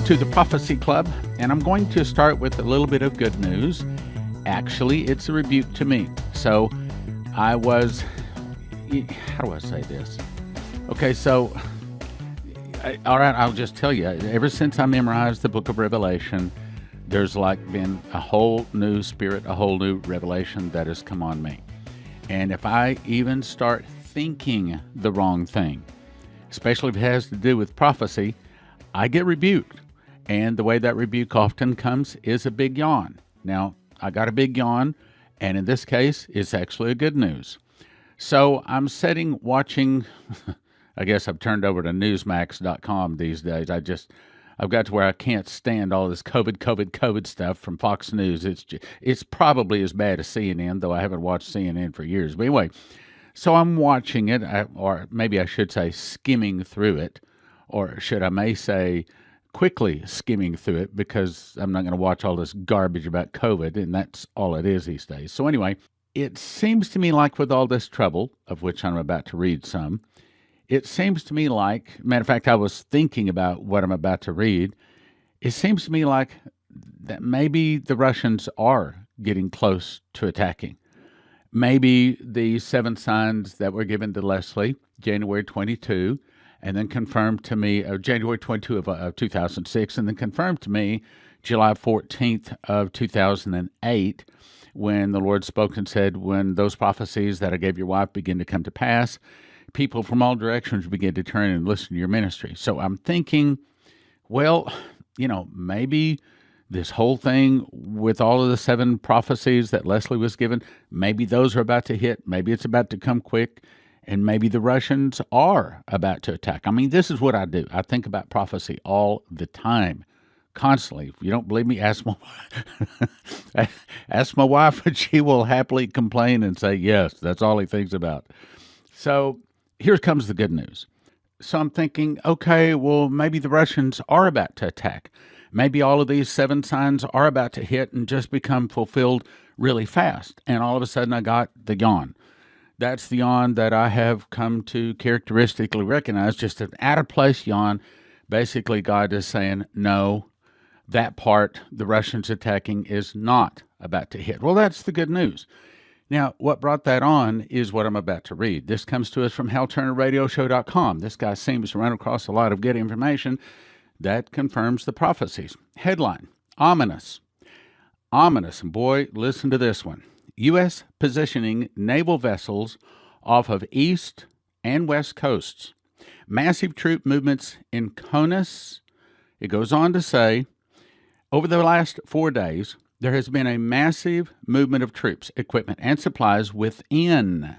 to the Prophecy Club, and I'm going to start with a little bit of good news. Actually, it's a rebuke to me. So how do I say this? Okay, so, all right, I'll just tell you, ever since I memorized the book of Revelation, there's been a whole new spirit, a whole new revelation that has come on me. And if I even start thinking the wrong thing, especially if it has to do with prophecy, I get rebuked. And the way that rebuke often comes is a big yawn. Now, I got a big yawn, and in this case, it's actually a good news. So I'm watching, I guess I've turned over to newsmax.com these days. I've got to where I can't stand all this COVID stuff from Fox News. It's probably as bad as CNN, though I haven't watched CNN for years. But anyway, so I'm watching it, or maybe I should say skimming through it, or should I may say quickly skimming through it, because I'm not going to watch all this garbage about COVID, and that's all it is these days. So anyway, it seems to me like with all this trouble, of which I'm about to read some, it seems to me like, matter of fact, I was thinking about what I'm about to read, it seems to me like that maybe the Russians are getting close to attacking. Maybe the 7 signs that were given to Leslie, January 22, and then confirmed to me, January 22 of 2006, and then confirmed to me July 14th of 2008, when the Lord spoke and said, when those prophecies that I gave your wife begin to come to pass, people from all directions begin to turn and listen to your ministry. So I'm thinking, well, maybe this whole thing with all of the 7 prophecies that Leslie was given, maybe those are about to hit, maybe it's about to come quick, and maybe the Russians are about to attack. I mean, this is what I do. I think about prophecy all the time, constantly. If you don't believe me, ask my wife, and she will happily complain and say, yes, that's all he thinks about. So here comes the good news. So I'm thinking, okay, well, maybe the Russians are about to attack. Maybe all of these 7 signs are about to hit and just become fulfilled really fast. And all of a sudden I got the yawn. That's the yawn that I have come to characteristically recognize, just an out-of-place yawn. Basically, God is saying, no, that part, the Russians attacking, is not about to hit. Well, that's the good news. Now, what brought that on is what I'm about to read. This comes to us from HalTurnerRadioshow.com. This guy seems to run across a lot of good information that confirms the prophecies. Headline, ominous. Ominous, and boy, listen to this one. U.S. positioning naval vessels off of east and west coasts. Massive troop movements in CONUS. It goes on to say, over the last 4 days, there has been a massive movement of troops, equipment, and supplies within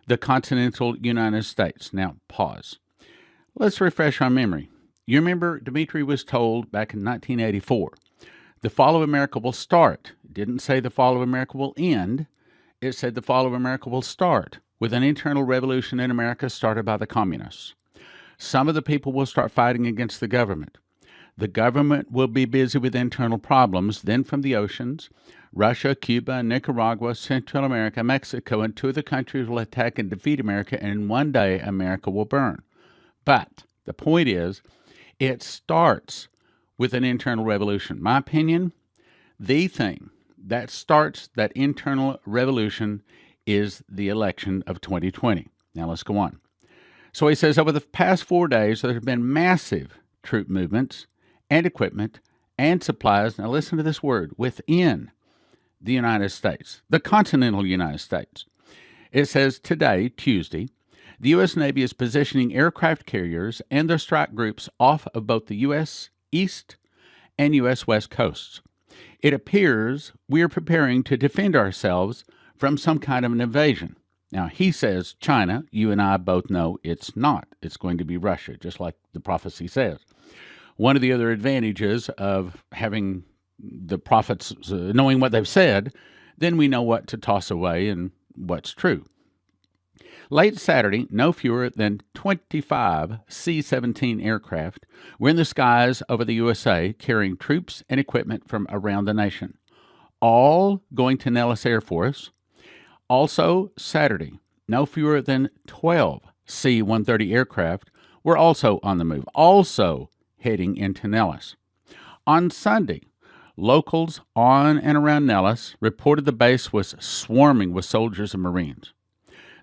the continental United States. Now, pause. Let's refresh our memory. You remember Dmitry was told back in 1984, the fall of America will start. It didn't say the fall of America will end. It said the fall of America will start with an internal revolution in America started by the communists. Some of the people will start fighting against the government. The government will be busy with internal problems. Then from the oceans, Russia, Cuba, Nicaragua, Central America, Mexico, and 2 of the countries will attack and defeat America, and one day America will burn. But the point is, it starts with an internal revolution. My opinion, the thing that starts that internal revolution is the election of 2020. Now let's go on. So he says, over the past 4 days, there have been massive troop movements and equipment and supplies. Now listen to this word, within the United States, the continental United States. It says today, Tuesday, the U.S. Navy is positioning aircraft carriers and their strike groups off of both the U.S. East and U.S. West coasts. It appears we are preparing to defend ourselves from some kind of an invasion. Now, he says China. You and I both know it's not. It's going to be Russia, just like the prophecy says. One of the other advantages of having the prophets knowing what they've said, then we know what to toss away and what's true. Late Saturday, no fewer than 25 C-17 aircraft were in the skies over the USA carrying troops and equipment from around the nation, all going to Nellis Air Force. Also, Saturday, no fewer than 12 C-130 aircraft were also on the move, also heading into Nellis. On Sunday, locals on and around Nellis reported the base was swarming with soldiers and Marines.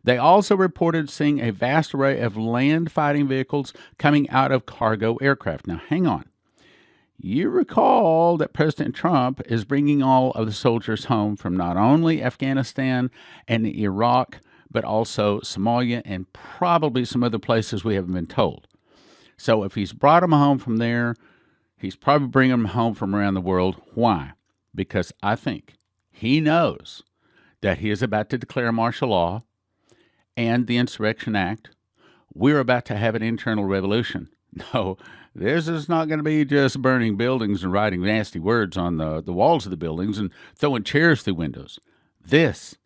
They also reported seeing a vast array of land fighting vehicles coming out of cargo aircraft. Now, hang on. You recall that President Trump is bringing all of the soldiers home from not only Afghanistan and Iraq, but also Somalia and probably some other places we haven't been told. So if he's brought them home from there, he's probably bringing them home from around the world. Why? Because I think he knows that he is about to declare martial law and the Insurrection Act. We're about to have an internal revolution. No, this is not going to be just burning buildings and writing nasty words on the walls of the buildings and throwing chairs through windows. This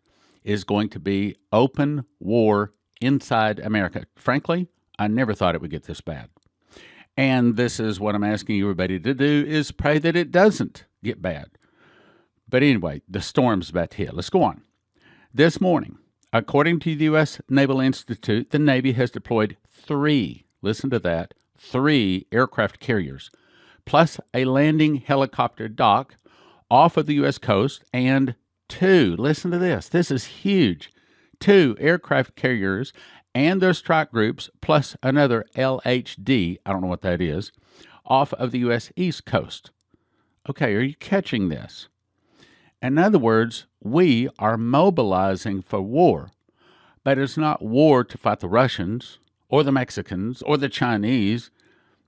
is going to be open war inside America. Frankly, I never thought it would get this bad. And this is what I'm asking everybody to do, is pray that it doesn't get bad. But anyway, the storm's about to hit. Let's go on. This morning, according to the U.S. Naval Institute, the Navy has deployed 3, listen to that, 3 aircraft carriers, plus a landing helicopter dock off of the U.S. coast, and 2, listen to this is huge, 2 aircraft carriers and their strike groups, plus another LHD, I don't know what that is, off of the U.S. East Coast. Okay, are you catching this? In other words, we are mobilizing for war, but it's not war to fight the Russians or the Mexicans or the Chinese.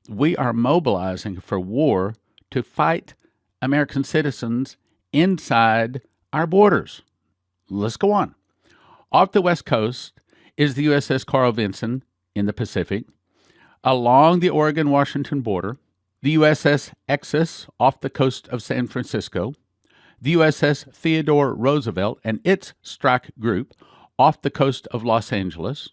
We are mobilizing for war to fight American citizens inside our borders. Let's go on. Off the West Coast is the USS Carl Vinson in the Pacific. Along the Oregon-Washington border, the USS Essex off the coast of San Francisco, the USS Theodore Roosevelt and its strike group off the coast of Los Angeles.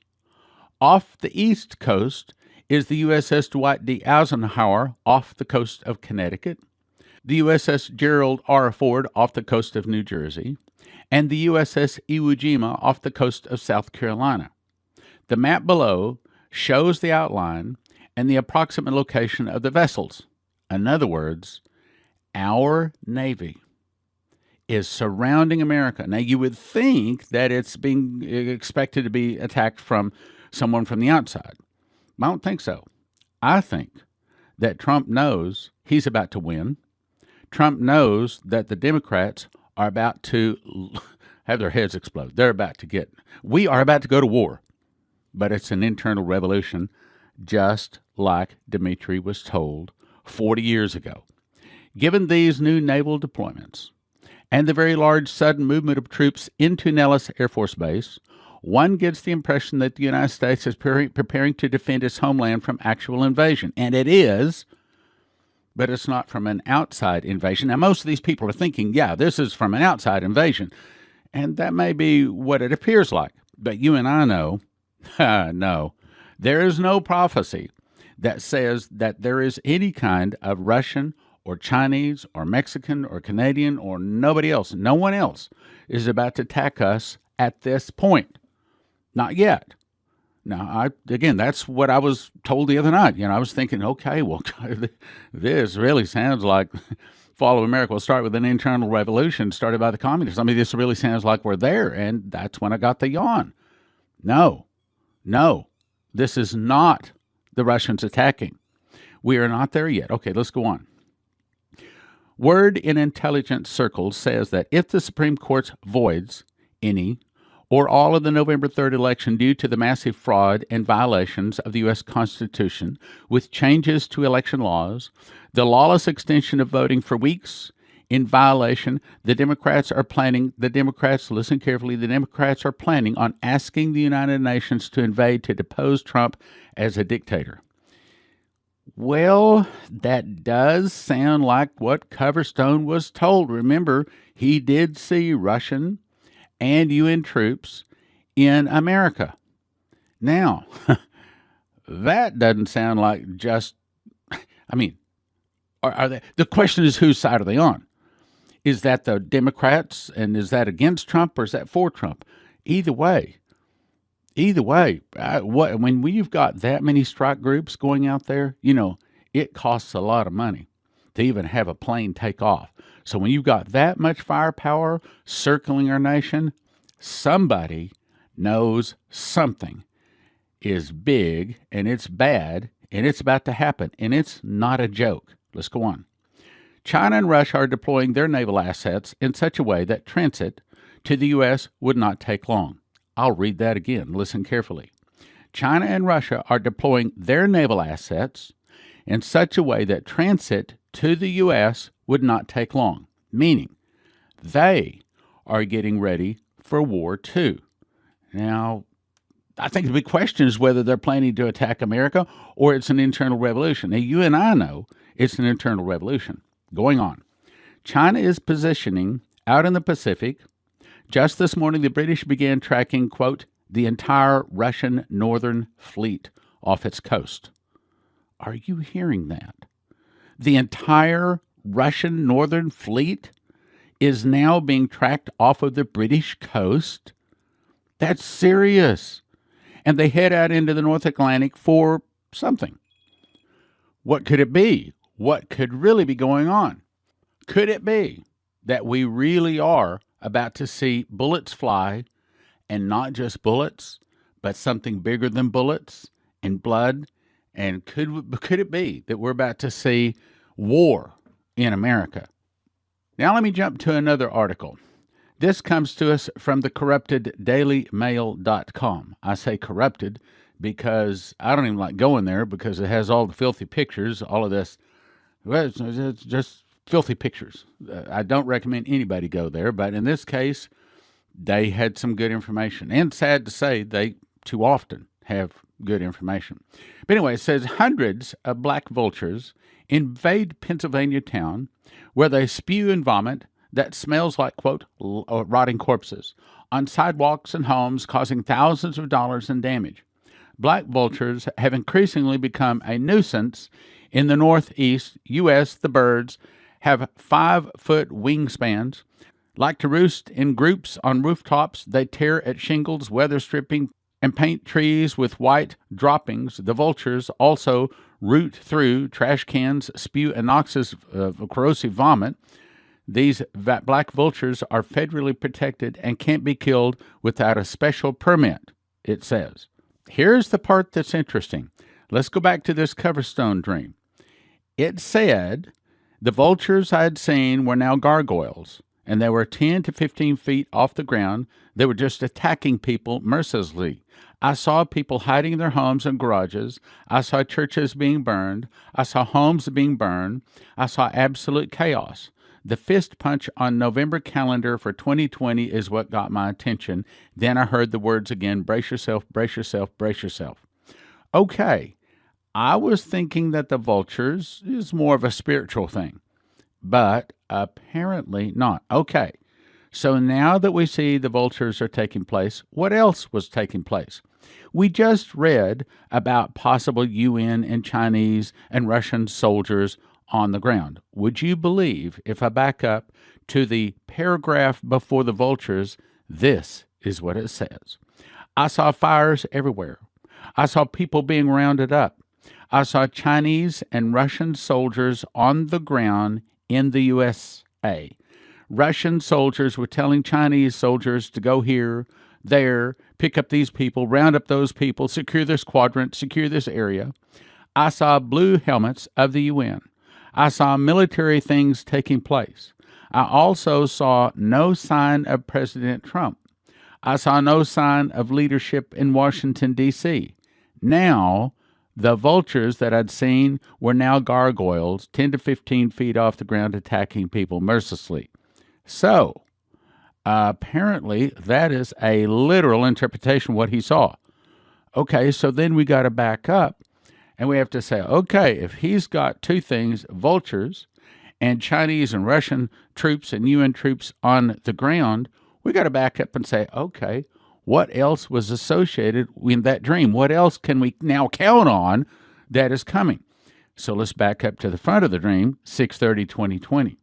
Off the East Coast is the USS Dwight D. Eisenhower off the coast of Connecticut, the USS Gerald R. Ford off the coast of New Jersey, and the USS Iwo Jima off the coast of South Carolina. The map below shows the outline and the approximate location of the vessels. In other words, our Navy is surrounding America. Now, you would think that it's being expected to be attacked from someone from the outside. I don't think so. I think that Trump knows he's about to win. Trump knows that the Democrats are about to have their heads explode. We are about to go to war. But it's an internal revolution, just like Dmitry was told 40 years ago. Given these new naval deployments and the very large sudden movement of troops into Nellis Air Force Base, one gets the impression that the United States is preparing to defend its homeland from actual invasion. And it is, but it's not from an outside invasion. Now, most of these people are thinking, yeah, this is from an outside invasion. And that may be what it appears like. But you and I know, no, there is no prophecy that says that there is any kind of Russian or Chinese or Mexican or Canadian or nobody else, no one else is about to attack us at this point. Not yet. Now, again, that's what I was told the other night. I was thinking, okay, well, this really sounds like fall of America will start with an internal revolution started by the communists. I mean, this really sounds like we're there. And that's when I got the yawn. No, this is not the Russians attacking. We are not there yet. Okay, let's go on. Word in intelligence circles says that if the Supreme Court voids any or all of the November 3rd election due to the massive fraud and violations of the U.S. Constitution with changes to election laws, the lawless extension of voting for weeks in violation, the Democrats, listen carefully, the Democrats are planning on asking the United Nations to invade to depose Trump as a dictator. Well, that does sound like what Coverstone was told. Remember, he did see Russian and UN troops in America. Now, that doesn't sound like just, are they, the question is, whose side are they on? Is that the Democrats, and is that against Trump, or is that for Trump? Either way, when you've got that many strike groups going out there, it costs a lot of money to even have a plane take off. So when you've got that much firepower circling our nation, somebody knows something is big and it's bad and it's about to happen, and it's not a joke. Let's go on. China and Russia are deploying their naval assets in such a way that transit to the U.S. would not take long. I'll read that again. Listen carefully. China and Russia are deploying their naval assets in such a way that transit to the U.S. would not take long, meaning they are getting ready for War II. Now, I think the big question is whether they're planning to attack America or it's an internal revolution. Now, you and I know it's an internal revolution. Going on. China is positioning out in the Pacific. Just this morning, the British began tracking, quote, the entire Russian northern fleet off its coast. Are you hearing that? The entire Russian northern fleet is now being tracked off of the British coast? That's serious. And they head out into the North Atlantic for something. What could it be? What could really be going on? Could it be that we really are about to see bullets fly, and not just bullets, but something bigger than bullets and blood? And could it be that we're about to see war in America? Now let me jump to another article. This comes to us from the corrupted dailymail.com. I say corrupted because I don't even like going there because it has all the filthy pictures, all of this. Well, it's just filthy pictures. I don't recommend anybody go there, but in this case, they had some good information. And sad to say, they too often have good information. But anyway, it says hundreds of black vultures invade Pennsylvania town where they spew and vomit that smells like, quote, rotting corpses on sidewalks and homes, causing thousands of dollars in damage. Black vultures have increasingly become a nuisance in the Northeast U.S. The birds have 5-foot wingspans, like to roost in groups on rooftops. They tear at shingles, weather stripping, and paint trees with white droppings. The vultures also root through trash cans, spew a noxious corrosive vomit. These black vultures are federally protected and can't be killed without a special permit, it says. Here's the part that's interesting. Let's go back to this Coverstone dream. It said the vultures I had seen were now gargoyles, and they were 10 to 15 feet off the ground. They were just attacking people mercilessly. I saw people hiding in their homes and garages. I saw churches being burned. I saw homes being burned. I saw absolute chaos. The fist punch on November calendar for 2020 is what got my attention. Then I heard the words again, brace yourself, brace yourself, brace yourself. Okay, I was thinking that the vultures is more of a spiritual thing, but apparently not. Okay, so now that we see the vultures are taking place, what else was taking place? We just read about possible UN and Chinese and Russian soldiers on the ground. Would you believe, if I back up to the paragraph before the vultures, this is what it says. I saw fires everywhere. I saw people being rounded up. I saw Chinese and Russian soldiers on the ground in the USA. Russian soldiers were telling Chinese soldiers to go here, there, pick up these people, round up those people, secure this quadrant, secure this area. I saw blue helmets of the UN. I saw military things taking place. I also saw no sign of President Trump. I saw no sign of leadership in Washington, D.C. Now, the vultures that I'd seen were now gargoyles, 10 to 15 feet off the ground, attacking people mercilessly. So, apparently, that is a literal interpretation of what he saw. Okay, so then we got to back up, and we have to say, okay, if he's got two things, vultures and Chinese and Russian troops and UN troops on the ground, we got to back up and say, okay, what else was associated in that dream? What else can we now count on that is coming? So let's back up to the front of the dream, 6/30/2020.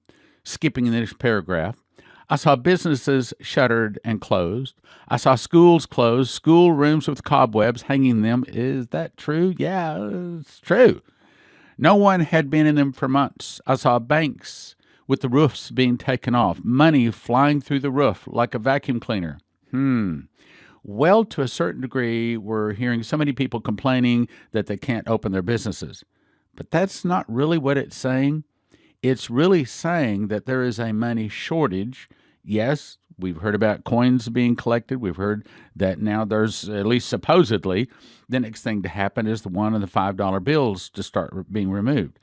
Skipping this paragraph, I saw businesses shuttered and closed. I saw schools closed, school rooms with cobwebs hanging in them. Is that true? Yeah, it's true. No one had been in them for months. I saw banks with the roofs being taken off, money flying through the roof like a vacuum cleaner. Well, to a certain degree, we're hearing so many people complaining that they can't open their businesses. But that's not really what it's saying. It's really saying that there is a money shortage. Yes, we've heard about coins being collected. We've heard that now there's, at least supposedly, the next thing to happen is the $1 and the $5 bills to start being removed.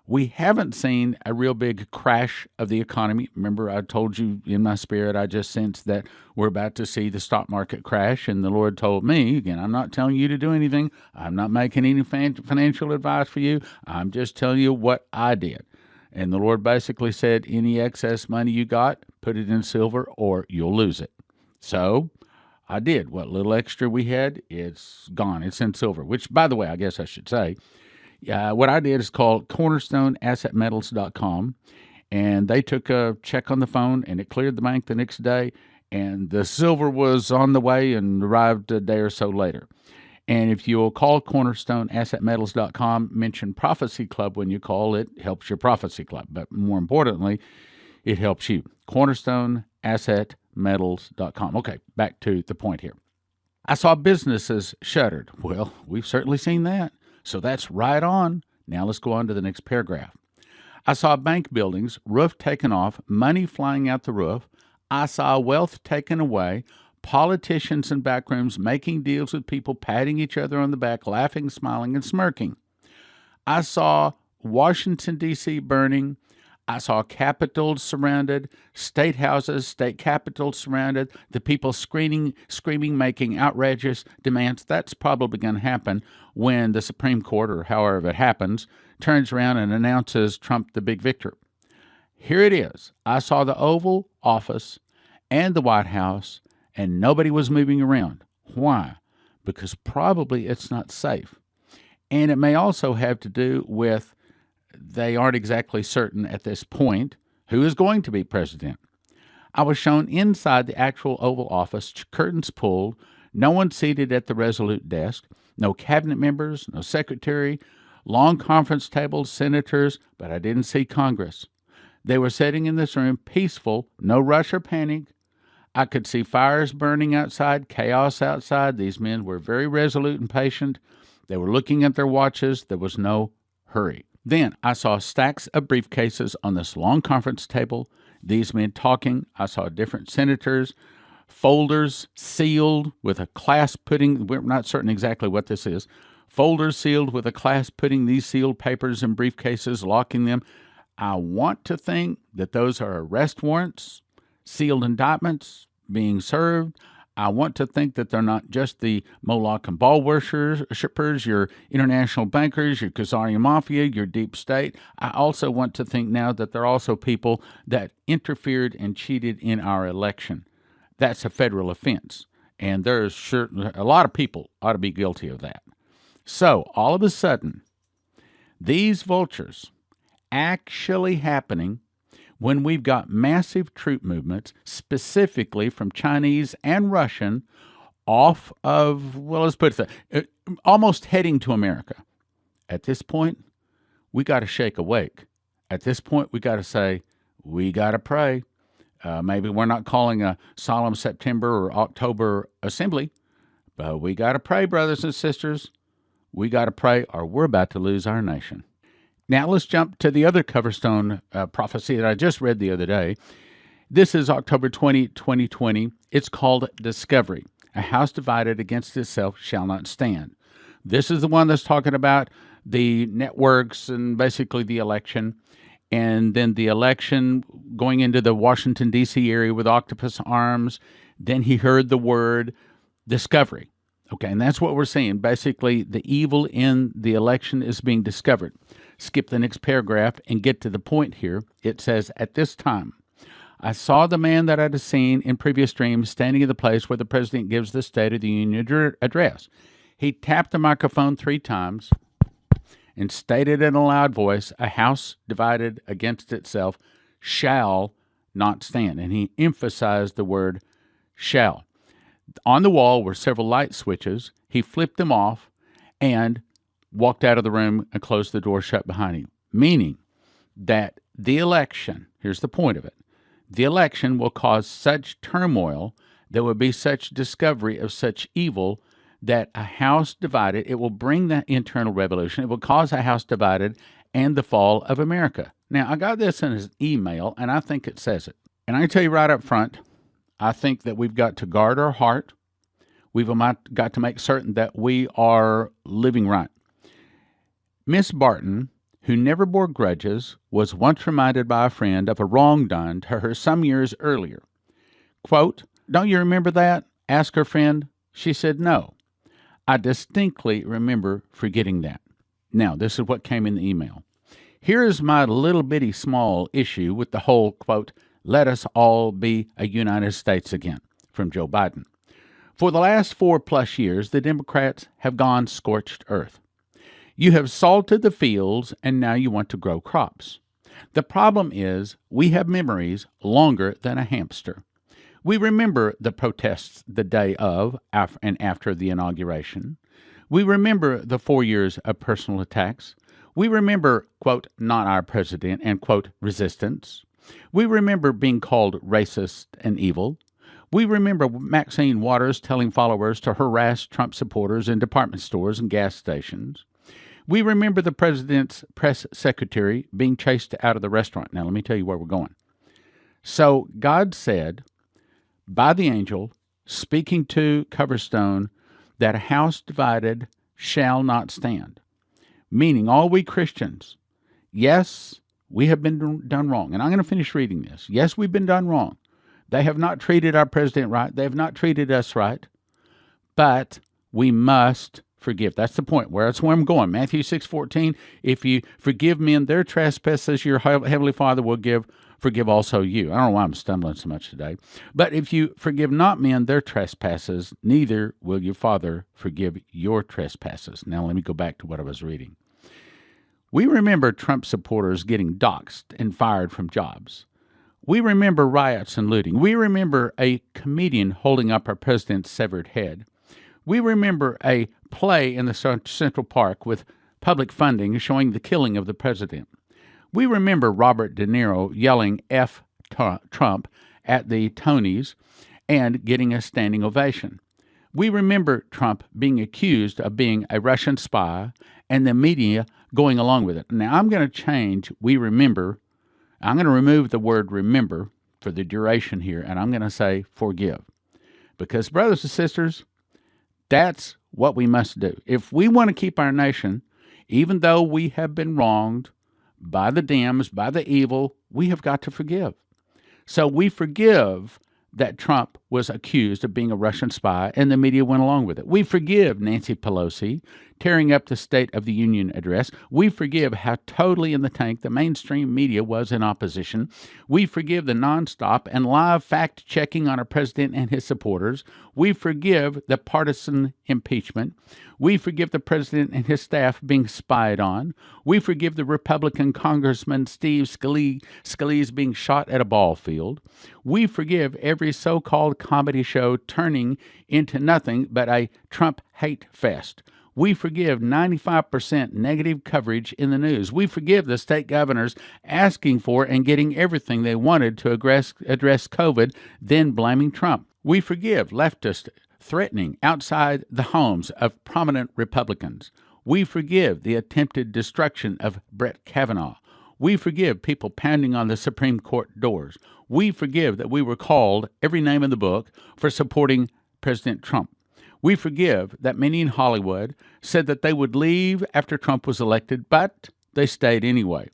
We haven't seen a real big crash of the economy. Remember, I told you in my spirit, I just sensed that we're about to see the stock market crash. And the Lord told me, again, I'm not telling you to do anything. I'm not making any financial advice for you. I'm just telling you what I did. And the Lord basically said, any excess money you got, put it in silver or you'll lose it. So I did. What little extra we had, it's gone. It's in silver, which, by the way, I guess I should say, what I did is called cornerstoneassetmetals.com, and they took a check on the phone, and it cleared the bank the next day, and the silver was on the way and arrived a day or so later. And if you'll call cornerstoneassetmetals.com, mention Prophecy Club when you call, it helps your Prophecy Club. But more importantly, it helps you. cornerstoneassetmetals.com. Okay, back to the point here. I saw businesses shuttered. Well, we've certainly seen that. So that's right on. Now let's go on to the next paragraph. I saw bank buildings, roof taken off, money flying out the roof. I saw wealth taken away, politicians in back rooms making deals with people, patting each other on the back, laughing, smiling, and smirking. I saw Washington, D.C. burning. I saw capitals surrounded, state houses, state capitals surrounded, the people screaming, making outrageous demands. That's probably going to happen when the Supreme Court, or however it happens, turns around and announces Trump the big victor. Here it is. I saw the Oval Office and the White House, and nobody was moving around. Why? Because probably it's not safe. And it may also have to do with they aren't exactly certain at this point who is going to be president. I was shown inside the actual Oval Office, curtains pulled, no one seated at the resolute desk, no cabinet members, no secretary, long conference tables, senators, but I didn't see Congress. They were sitting in this room, peaceful, no rush or panic. I could see fires burning outside, chaos outside. These men were very resolute and patient. They were looking at their watches. There was no hurry. Then I saw stacks of briefcases on this long conference table, these men talking. I saw different senators, folders sealed with a clasp putting, we're not certain exactly what this is, folders sealed with a clasp putting these sealed papers in briefcases, locking them. I want to think that those are arrest warrants, sealed indictments being served. I want to think that they're not just the Moloch and Baal worshippers, your international bankers, your Khazarian mafia, your deep state. I also want to think now that they're also people that interfered and cheated in our election. That's a federal offense. And there's a lot of people ought to be guilty of that. So all of a sudden, these vultures actually happening when we've got massive troop movements, specifically from Chinese and Russian, off of, well, let's put it almost heading to America. At this point, we got to shake awake. At this point, we got to say, we got to pray. Maybe we're not calling a solemn September or October assembly, but we got to pray, brothers and sisters. We got to pray or we're about to lose our nation. Now let's jump to the other Coverstone prophecy that I just read the other day. This is October 20, 2020. It's called Discovery. A house divided against itself shall not stand. This is the one that's talking about the networks and basically the election. And then the election going into the Washington, D.C. area with octopus arms. Then he heard the word discovery. Okay, and that's what we're seeing. Basically, the evil in the election is being discovered. Skip the next paragraph and get to the point here. It says, at this time, I saw the man that I had seen in previous dreams standing in the place where the president gives the State of the Union address. He tapped the microphone 3 times and stated in a loud voice, a house divided against itself shall not stand. And he emphasized the word shall. On the wall were several light switches. He flipped them off, and walked out of the room and closed the door shut behind him. Meaning that the election, here's the point of it, the election will cause such turmoil, there will be such discovery of such evil that a house divided, it will bring that internal revolution. It will cause a house divided and the fall of America. Now, I got this in his email, and I think it says it. And I can tell you right up front, I think that we've got to guard our heart. We've got to make certain that we are living right. Miss Barton, who never bore grudges, was once reminded by a friend of a wrong done to her some years earlier. Quote, "Don't you remember that?" asked her friend. She said, "No. I distinctly remember forgetting that." Now, this is what came in the email. Here is my little bitty small issue with the whole, quote, "let us all be a United States again," from Joe Biden. For the last 4+ years, the Democrats have gone scorched earth. You have salted the fields, and now you want to grow crops. The problem is we have memories longer than a hamster. We remember the protests the day of and after the inauguration. We remember the 4 years of personal attacks. We remember, quote, "not our president," and, quote, "resistance." We remember being called racist and evil. We remember Maxine Waters telling followers to harass Trump supporters in department stores and gas stations. We remember the president's press secretary being chased out of the restaurant. Now, let me tell you where we're going. So God said, by the angel, speaking to Coverstone, that a house divided shall not stand. Meaning all we Christians, yes, we have been done wrong. And I'm going to finish reading this. Yes, we've been done wrong. They have not treated our president right. They have not treated us right. But we must forgive. That's the point. That's where I'm going. Matthew 6:14, if you forgive men their trespasses, your heavenly Father will forgive also you. I don't know why I'm stumbling so much today. But if you forgive not men their trespasses, neither will your Father forgive your trespasses. Now let me go back to what I was reading. We remember Trump supporters getting doxxed and fired from jobs. We remember riots and looting. We remember a comedian holding up our president's severed head. We remember a play in the Central Park with public funding showing the killing of the president. We remember Robert De Niro yelling F Trump at the Tonys and getting a standing ovation. We remember Trump being accused of being a Russian spy and the media going along with it. Now, I'm going to change we remember. I'm going to remove the word remember for the duration here, and I'm going to say forgive. Because, brothers and sisters, that's what we must do. If we want to keep our nation, even though we have been wronged by the Dems, by the evil, we have got to forgive. So we forgive that Trump was accused of being a Russian spy, and the media went along with it. We forgive Nancy Pelosi tearing up the State of the Union address. We forgive how totally in the tank the mainstream media was in opposition. We forgive the nonstop and live fact-checking on our president and his supporters. We forgive the partisan impeachment. We forgive the president and his staff being spied on. We forgive the Republican Congressman Steve Scalise being shot at a ball field. We forgive every so-called comedy show turning into nothing but a Trump hate fest. We forgive 95% negative coverage in the news. We forgive the state governors asking for and getting everything they wanted to address COVID, then blaming Trump. We forgive leftists threatening outside the homes of prominent Republicans. We forgive the attempted destruction of Brett Kavanaugh. We forgive people pounding on the Supreme Court doors. We forgive that we were called every name in the book for supporting President Trump. We forgive that many in Hollywood said that they would leave after Trump was elected, but they stayed anyway.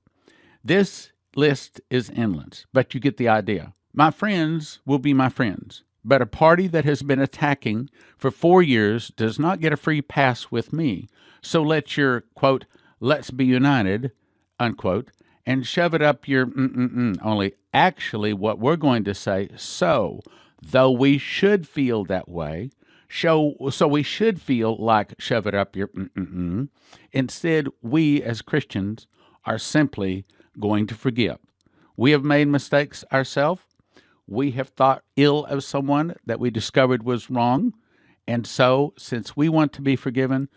This list is endless, but you get the idea. My friends will be my friends, but a party that has been attacking for 4 years does not get a free pass with me. So let your, quote, "let's be united," unquote, and shove it up your only actually what we're going to say. So, though we should feel that way, so we should feel like shove it up your Instead, we as Christians are simply going to forgive. We have made mistakes ourselves. We have thought ill of someone that we discovered was wrong. And so, since we want to be forgiven,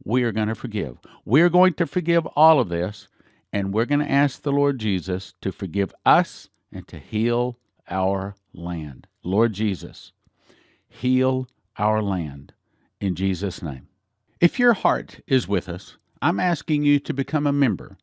we are going to forgive. We're going to forgive all of this, and we're going to ask the Lord Jesus to forgive us and to heal our land. Lord Jesus, heal our land in Jesus' name. If your heart is with us, I'm asking you to become a member.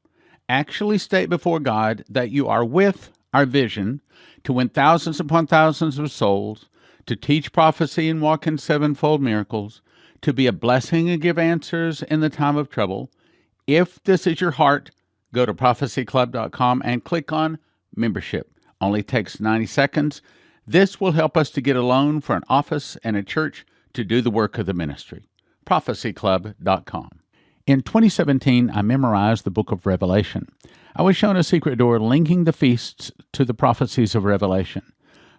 Actually state before God that you are with our vision to win thousands upon thousands of souls, to teach prophecy and walk in sevenfold miracles, to be a blessing and give answers in the time of trouble. If this is your heart, go to prophecyclub.com and click on membership. Only takes 90 seconds. This will help us to get a loan for an office and a church to do the work of the ministry. prophecyclub.com. In 2017, I memorized the book of Revelation. I was shown a secret door linking the feasts to the prophecies of Revelation.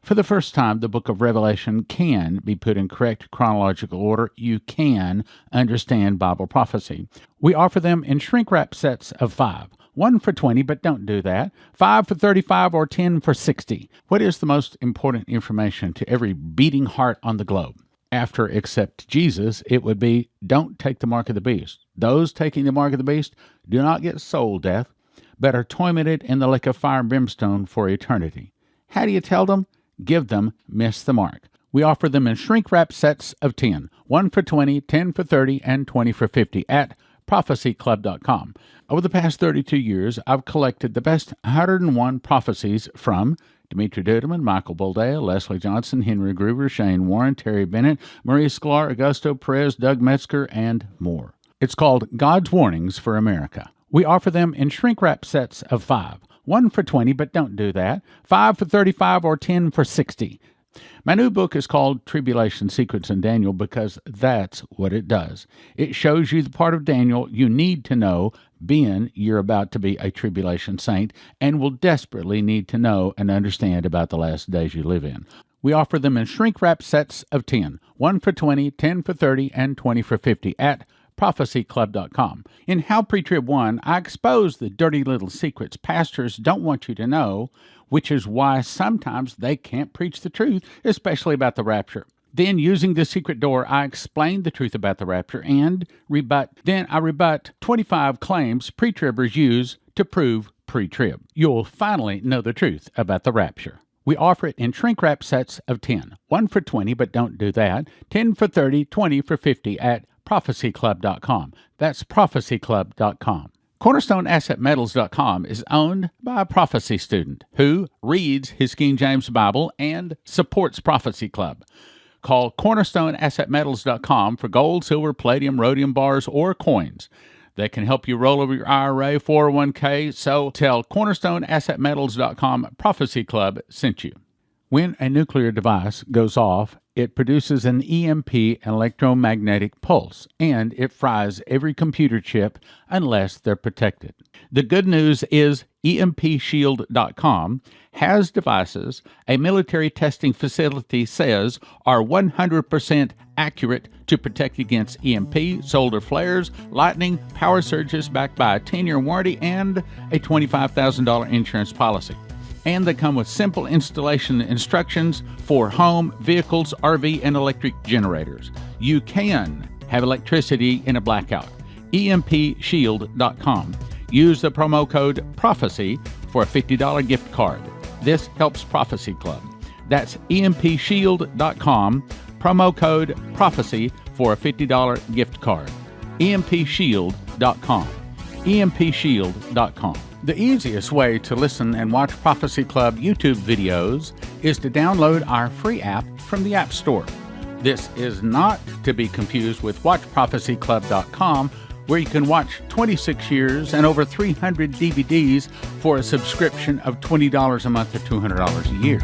For the first time, the book of Revelation can be put in correct chronological order. You can understand Bible prophecy. We offer them in shrink-wrap sets of 5. 1 for 20, but don't do that. 5 for 35 or 10 for 60. What is the most important information to every beating heart on the globe? After accept Jesus, it would be, don't take the mark of the beast. Those taking the mark of the beast do not get soul death, but are tormented in the lake of fire and brimstone for eternity. How do you tell them? Give them miss the mark. We offer them in shrink-wrap sets of 10. 1 for 20, 10 for 30, and 20 for 50 at prophecyclub.com. Over the past 32 years, I've collected the best 101 prophecies from Dimitri Duduman, Michael Boldea, Leslie Johnson, Henry Gruber, Shane Warren, Terry Bennett, Marie Sklar, Augusto Perez, Doug Metzger, and more. It's called God's Warnings for America. We offer them in shrink-wrap sets of 5. 1 for 20, but don't do that. 5 for 35 or 10 for 60. My new book is called Tribulation Secrets in Daniel because that's what it does. It shows you the part of Daniel you need to know, being you're about to be a tribulation saint and will desperately need to know and understand about the last days you live in. We offer them in shrink-wrap sets of 10. 1 for 20, 10 for 30, and 20 for 50 at prophecyclub.com. In How Pre-Trib 1, I expose the dirty little secrets pastors don't want you to know, which is why sometimes they can't preach the truth, especially about the rapture. Then, using the secret door, I explain the truth about the rapture and I rebut 25 claims pre-tribbers use to prove pre-trib. You'll finally know the truth about the rapture. We offer it in shrink-wrap sets of 10. 1 for 20, but don't do that. 10 for 30, 20 for 50 at prophecyclub.com. That's prophecyclub.com. CornerstoneAssetMetals.com is owned by a prophecy student who reads his King James Bible and supports Prophecy Club. Call CornerstoneAssetMetals.com for gold, silver, palladium, rhodium bars, or coins. They can help you roll over your IRA, 401k, so tell CornerstoneAssetMetals.com Prophecy Club sent you. When a nuclear device goes off, it produces an EMP, electromagnetic pulse, and it fries every computer chip unless they're protected. The good news is EMPshield.com has devices a military testing facility says are 100% accurate to protect against EMP, solar flares, lightning, power surges backed by a 10-year warranty and a $25,000 insurance policy. And they come with simple installation instructions for home, vehicles, RV, and electric generators. You can have electricity in a blackout. EMPshield.com. Use the promo code PROPHECY for a $50 gift card. This helps Prophecy Club. That's EMPshield.com. Promo code PROPHECY for a $50 gift card. EMPshield.com. EMPshield.com. The easiest way to listen and watch Prophecy Club YouTube videos is to download our free app from the App Store. This is not to be confused with WatchProphecyClub.com, where you can watch 26 years and over 300 DVDs for a subscription of $20 a month or $200 a year.